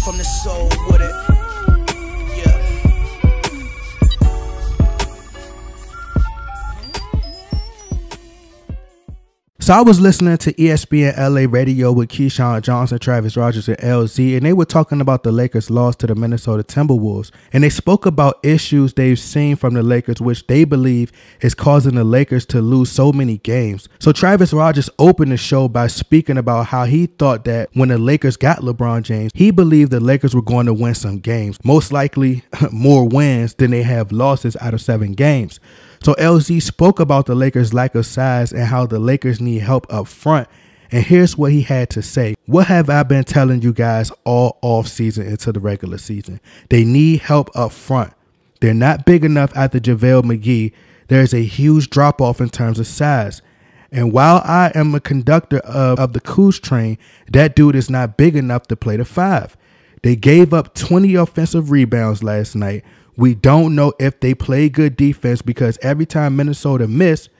from the soul with it. Yeah. So I was listening to ESPN LA radio with Keyshawn Johnson, Travis Rogers, and LZ, and they were talking about the Lakers' loss to the Minnesota Timberwolves. And they spoke about issues they've seen from the Lakers, which they believe is causing the Lakers to lose so many games. So Travis Rogers opened the show by speaking about how he thought that when the Lakers got LeBron James, he believed the Lakers were going to win some games, most likely more wins than they have losses out of 7 games. So LZ spoke about the Lakers' lack of size and how the Lakers need help up front. And here's what he had to say. What have I been telling you guys all offseason into the regular season? They need help up front. They're not big enough after JaVale McGee. There's a huge drop off in terms of size. And while I am a conductor of the Kuz train, that dude is not big enough to play the 5. They gave up 20 offensive rebounds last night. We don't know if they play good defense because every time Minnesota missed,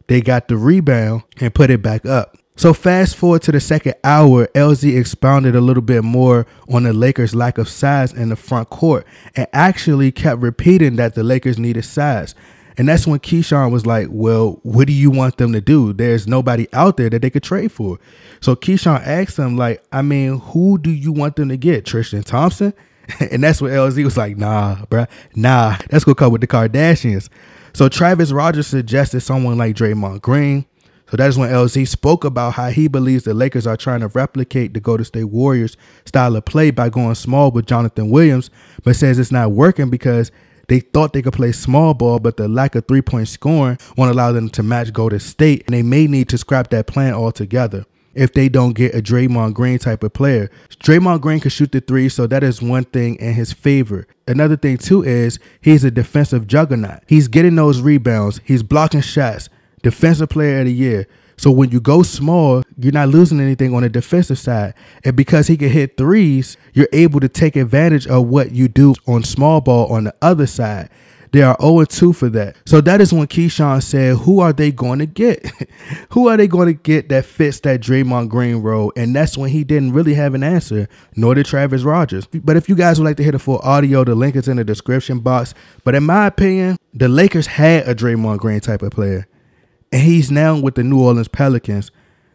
they got the rebound and put it back up. So fast forward to the second hour, LZ expounded a little bit more on the Lakers' lack of size in the front court and actually kept repeating that the Lakers needed size. And that's when Keyshawn was like, well, what do you want them to do? There's nobody out there that they could trade for. So Keyshawn asked him, like, I mean, who do you want them to get? Tristan Thompson? And that's what LZ was like, nah, bruh, nah, that's going to come with the Kardashians. So Travis Rogers suggested someone like Draymond Green. So that is when LZ spoke about how he believes the Lakers are trying to replicate the Golden State Warriors style of play by going small with Jonathan Williams, but says it's not working because they thought they could play small ball, but the lack of three-point scoring won't allow them to match Golden State, and they may need to scrap that plan altogether if they don't get a Draymond Green type of player. Draymond Green can shoot the 3, so that is one thing in his favor. Another thing, too, is he's a defensive juggernaut. He's getting those rebounds. He's blocking shots. Defensive player of the year. So when you go small, you're not losing anything on the defensive side. And because he can hit 3s, you're able to take advantage of what you do on small ball on the other side. They are 0-2 for that. So that is when Keyshawn said, who are they going to get? Who are they going to get that fits that Draymond Green role? And that's when he didn't really have an answer, nor did Travis Rogers. But if you guys would like to hear the full audio, the link is in the description box. But in my opinion, the Lakers had a Draymond Green type of player. And he's now with the New Orleans Pelicans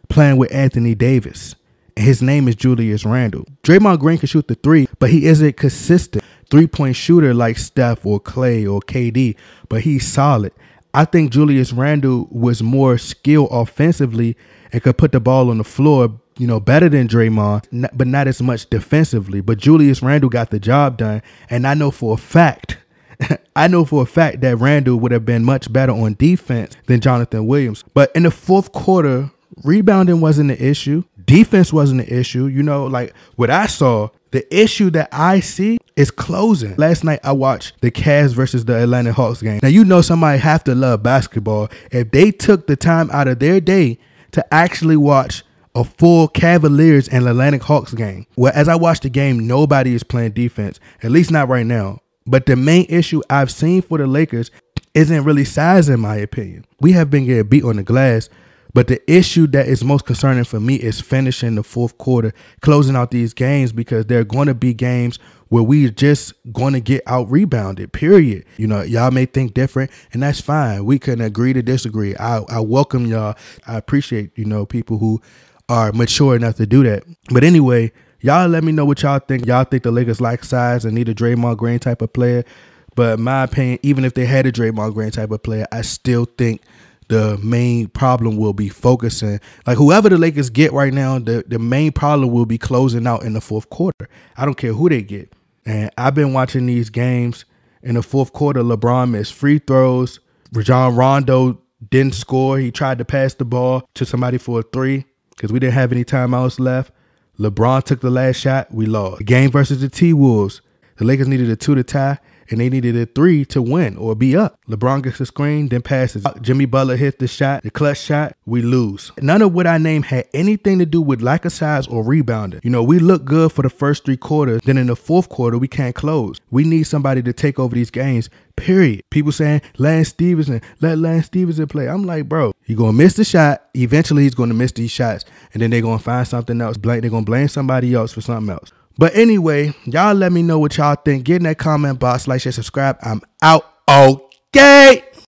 playing with Anthony Davis. And his name is Julius Randle. Draymond Green can shoot the 3, but he isn't consistent three-point shooter like Steph or Clay or KD, but he's solid. I think Julius Randle was more skilled offensively and could put the ball on the floor, you know, better than Draymond, but not as much defensively. But Julius Randle got the job done, and I know for a fact that Randle would have been much better on defense than Jonathan Williams. But in the fourth quarter, rebounding wasn't an issue. Defense wasn't an issue. You know, like what I saw, the issue that I see is closing. Last night, I watched the Cavs versus the Atlanta Hawks game. Now, you know somebody have to love basketball. If they took the time out of their day to actually watch a full Cavaliers and Atlanta Hawks game. Well, as I watch the game, nobody is playing defense, at least not right now. But the main issue I've seen for the Lakers isn't really size, in my opinion. We have been getting beat on the glass, but the issue that is most concerning for me is finishing the fourth quarter, closing out these games, because there are going to be games where we're just going to get out rebounded, period. You know, y'all may think different, and that's fine. We can agree to disagree. I welcome y'all. I appreciate, you know, people who are mature enough to do that. But anyway, y'all let me know what y'all think. Y'all think the Lakers lack size and need a Draymond Green type of player? But in my opinion, even if they had a Draymond Green type of player, I still think the main problem will be focusing. Like whoever the Lakers get right now, the main problem will be closing out in the fourth quarter. I don't care who they get. And I've been watching these games. In the fourth quarter, LeBron missed free throws. Rajon Rondo didn't score. He tried to pass the ball to somebody for a 3 because we didn't have any timeouts left. LeBron took the last shot. We lost. The game versus the T-Wolves, the Lakers needed a 2 to tie, and they needed a 3 to win or be up. LeBron gets the screen, then passes. Jimmy Butler hits the shot, the clutch shot, we lose. None of what I named had anything to do with lack of size or rebounding. You know, we look good for the first 3 quarters. Then in the fourth quarter, we can't close. We need somebody to take over these games, period. People saying, Lance Stevenson, let Lance Stevenson play. I'm like, bro, you're going to miss the shot. Eventually, he's going to miss these shots. And then they're going to find something else. They're going to blame somebody else for something else. But anyway, y'all let me know what y'all think. Get in that comment box, like, share, subscribe. I'm out. Okay.